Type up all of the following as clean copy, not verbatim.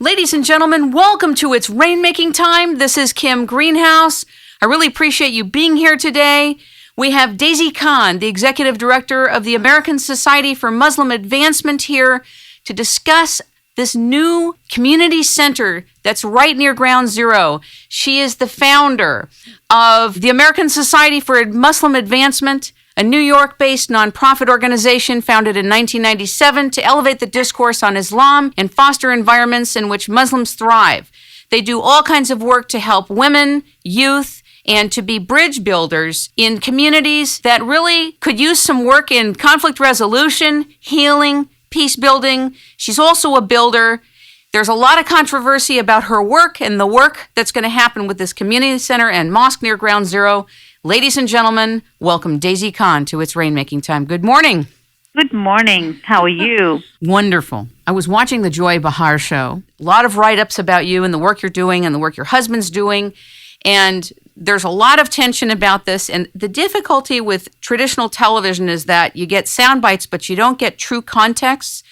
Ladies and gentlemen, welcome to It's Rainmaking Time. This is Kim Greenhouse. I really appreciate you being here today. We have Daisy Khan, the Executive Director of the American Society for Muslim Advancement, here to discuss this new community center that's right near Ground Zero. She is the founder of the American Society for Muslim Advancement, a New York-based nonprofit organization founded in 1997 to elevate the discourse on Islam and foster environments in which Muslims thrive. They do all kinds of work to help women, youth, and to be bridge builders in communities that really could use some work in conflict resolution, healing, peace building. She's also a builder. There's a lot of controversy about her work and the work that's going to happen with this community center and mosque near Ground Zero. Ladies and gentlemen, welcome Daisy Khan to It's Rainmaking Time. Good morning. Good morning. How are you? Wonderful. I was watching the Joy Behar show. A lot of write-ups about you and the work you're doing and the work your husband's doing. And there's a lot of tension about this. And the difficulty with traditional television is that you get sound bites, but you don't get true context.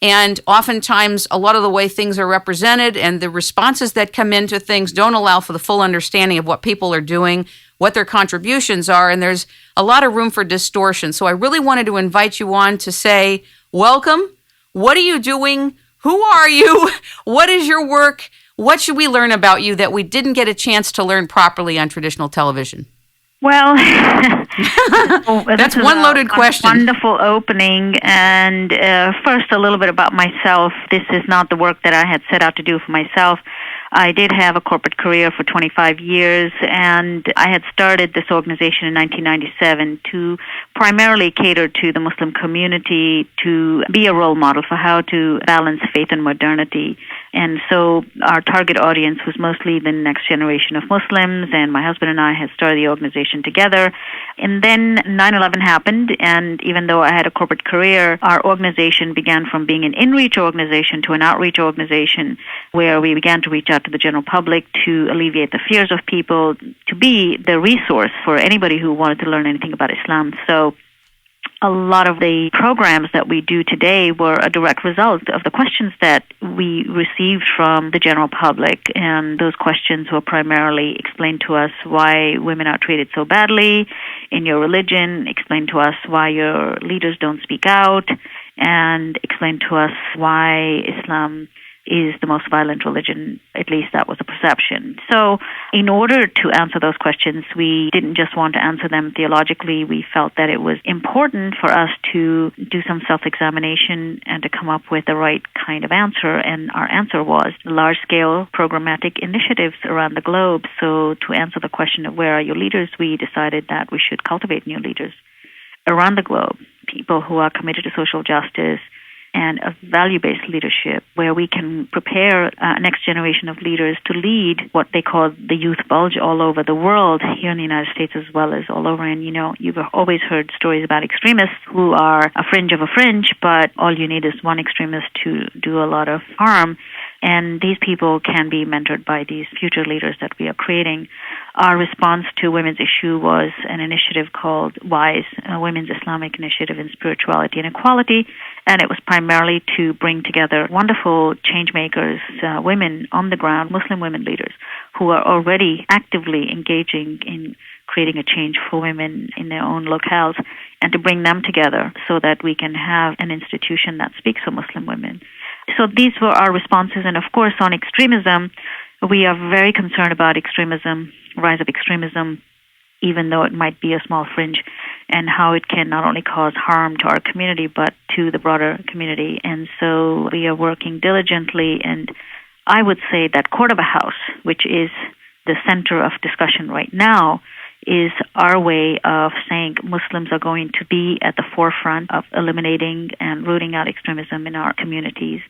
And oftentimes, a lot of the way things are represented and the responses that come into things don't allow for the full understanding of what people are doing, what their contributions are, and there's a lot of room for distortion. So I really wanted to invite you on to say, welcome. What are you doing? Who are you? What is your work? What should we learn about you that we didn't get a chance to learn properly on traditional television? Well, that's one loaded question. Wonderful opening. And first, a little bit about myself. This is not the work that I had set out to do for myself. I did have a corporate career for 25 years, and I had started this organization in 1997 to primarily cater to the Muslim community, to be a role model for how to balance faith and modernity. And so our target audience was mostly the next generation of Muslims, and my husband and I had started the organization together. And then 9/11 happened, and even though I had a corporate career, our organization began from being an in-reach organization to an outreach organization, where we began to reach out to the general public to alleviate the fears of people, to be the resource for anybody who wanted to learn anything about Islam. So a lot of the programs that we do today were a direct result of the questions that we received from the general public. And those questions were primarily explain to us why women are treated so badly in your religion, explain to us why your leaders don't speak out, and explain to us why Islam is the most violent religion. At least that was the perception. So in order to answer those questions, we didn't just want to answer them theologically. We felt that it was important for us to do some self-examination and to come up with the right kind of answer. And our answer was large-scale programmatic initiatives around the globe. So to answer the question of where are your leaders, we decided that we should cultivate new leaders around the globe, people who are committed to social justice and a value-based leadership, where we can prepare a next generation of leaders to lead what they call the youth bulge all over the world, here in the United States as well as all over. And, you've always heard stories about extremists who are a fringe of a fringe, but all you need is one extremist to do a lot of harm. And these people can be mentored by these future leaders that we are creating. Our response to women's issue was an initiative called WISE, Women's Islamic Initiative in Spirituality and Equality, and it was primarily to bring together wonderful change makers, women on the ground, Muslim women leaders, who are already actively engaging in creating a change for women in their own locales, and to bring them together so that we can have an institution that speaks for Muslim women. So these were our responses. And of course, on extremism, we are very concerned about extremism, rise of extremism, even though it might be a small fringe, and how it can not only cause harm to our community, but to the broader community. And so we are working diligently. And I would say that Cordoba House, which is the center of discussion right now, is our way of saying Muslims are going to be at the forefront of eliminating and rooting out extremism in our communities.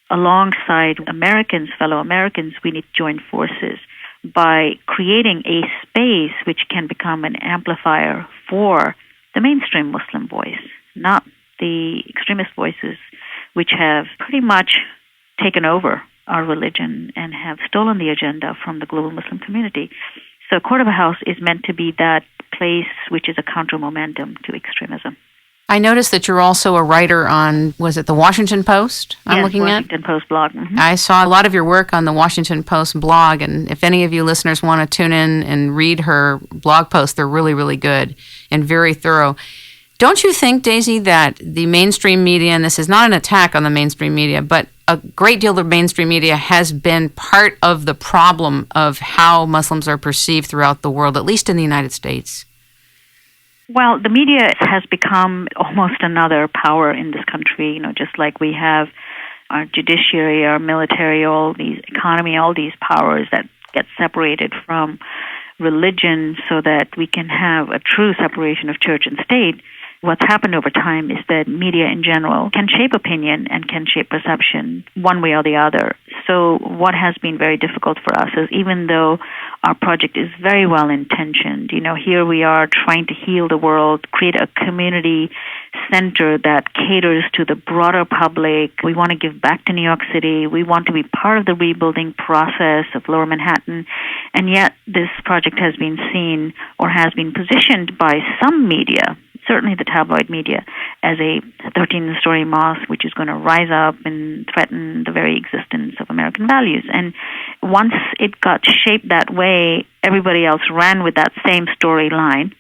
Alongside Americans, fellow Americans, we need to join forces by creating a space which can become an amplifier for the mainstream Muslim voice, not the extremist voices which have pretty much taken over our religion and have stolen the agenda from the global Muslim community. So Cordoba House is meant to be that place which is a counter momentum to extremism. I noticed that you're also a writer on, was it the Washington Post? Yes, Washington Post blog. Mm-hmm. I saw a lot of your work on the Washington Post blog, and if any of you listeners want to tune in and read her blog posts, they're really, really good and very thorough. Don't you think, Daisy, that the mainstream media, and this is not an attack on the mainstream media, but a great deal of mainstream media has been part of the problem of how Muslims are perceived throughout the world, at least in the United States? Well, the media has become almost another power in this country, just like we have our judiciary, our military, all these economy, all these powers that get separated from religion so that we can have a true separation of church and state. What's happened over time is that media in general can shape opinion and can shape perception one way or the other. So what has been very difficult for us is, even though our project is very well intentioned, here we are trying to heal the world, create a community center that caters to the broader public. We want to give back to New York City. We want to be part of the rebuilding process of Lower Manhattan. And yet this project has been seen or has been positioned by some media, certainly the tabloid media, as a 13-story mosque which is going to rise up and threaten the very existence of American values. And once it got shaped that way, everybody else ran with that same storyline.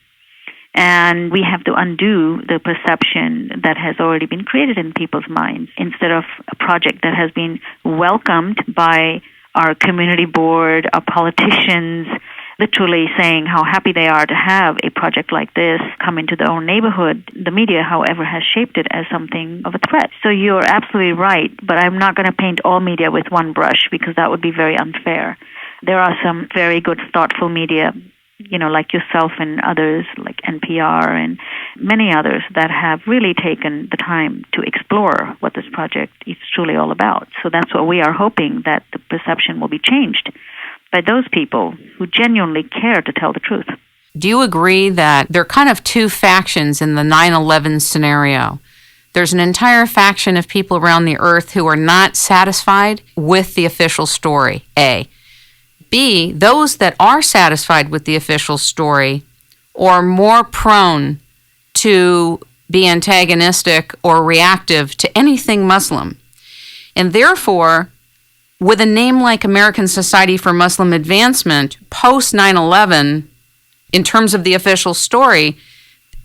And we have to undo the perception that has already been created in people's minds, instead of a project that has been welcomed by our community board, our politicians, literally saying how happy they are to have a project like this come into their own neighborhood. The media, however, has shaped it as something of a threat. So you're absolutely right, but I'm not going to paint all media with one brush, because that would be very unfair. There are some very good, thoughtful media, like yourself and others, like NPR and many others, that have really taken the time to explore what this project is truly all about. So that's what we are hoping, that the perception will be changed by those people who genuinely care to tell the truth. Do you agree that there are kind of two factions in the 9/11 scenario? There's an entire faction of people around the earth who are not satisfied with the official story, A. B, those that are satisfied with the official story are more prone to be antagonistic or reactive to anything Muslim. And therefore, with a name like American Society for Muslim Advancement, post 9/11, in terms of the official story,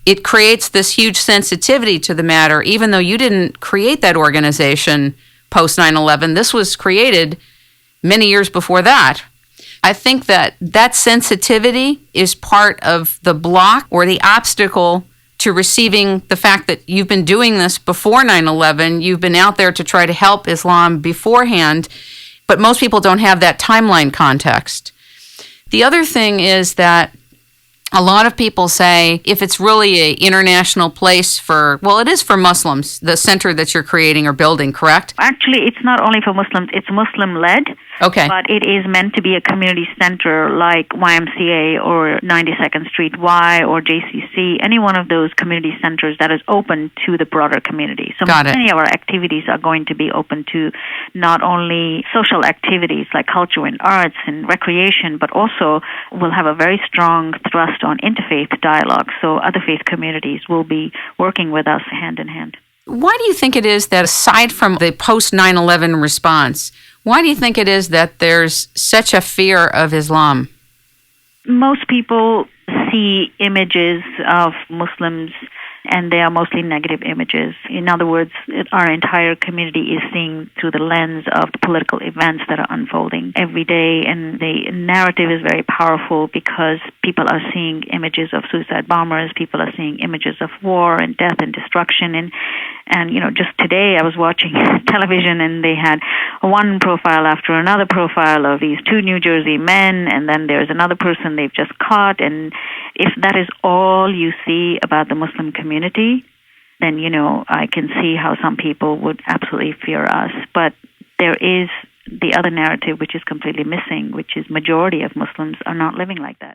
it creates this huge sensitivity to the matter, even though you didn't create that organization post 9/11. This was created many years before that. I think that sensitivity is part of the block or the obstacle to receiving the fact that you've been doing this before 9/11. You've been out there to try to help Islam beforehand, but most people don't have that timeline context. The other thing is that a lot of people say, if it's really an international place for, well, it is for Muslims, the center that you're creating or building, correct? Actually, it's not only for Muslims, it's Muslim-led. Okay. But it is meant to be a community center like YMCA or 92nd Street Y or JCC, any one of those community centers that is open to the broader community. So many of our activities are going to be open to not only social activities like culture and arts and recreation, but also we'll have a very strong thrust on interfaith dialogue. So other faith communities will be working with us hand in hand. Why do you think it is that, aside from the post 9/11 response, why do you think it is that there's such a fear of Islam? Most people see images of Muslims, and they are mostly negative images. In other words, our entire community is seeing through the lens of the political events that are unfolding every day, and the narrative is very powerful because people are seeing images of suicide bombers, people are seeing images of war and death and destruction, and just today I was watching television, and they had one profile after another profile of these two New Jersey men, and then there's another person they've just caught. And if that is all you see about the Muslim community, then, I can see how some people would absolutely fear us. But there is the other narrative which is completely missing, which is majority of Muslims are not living like that.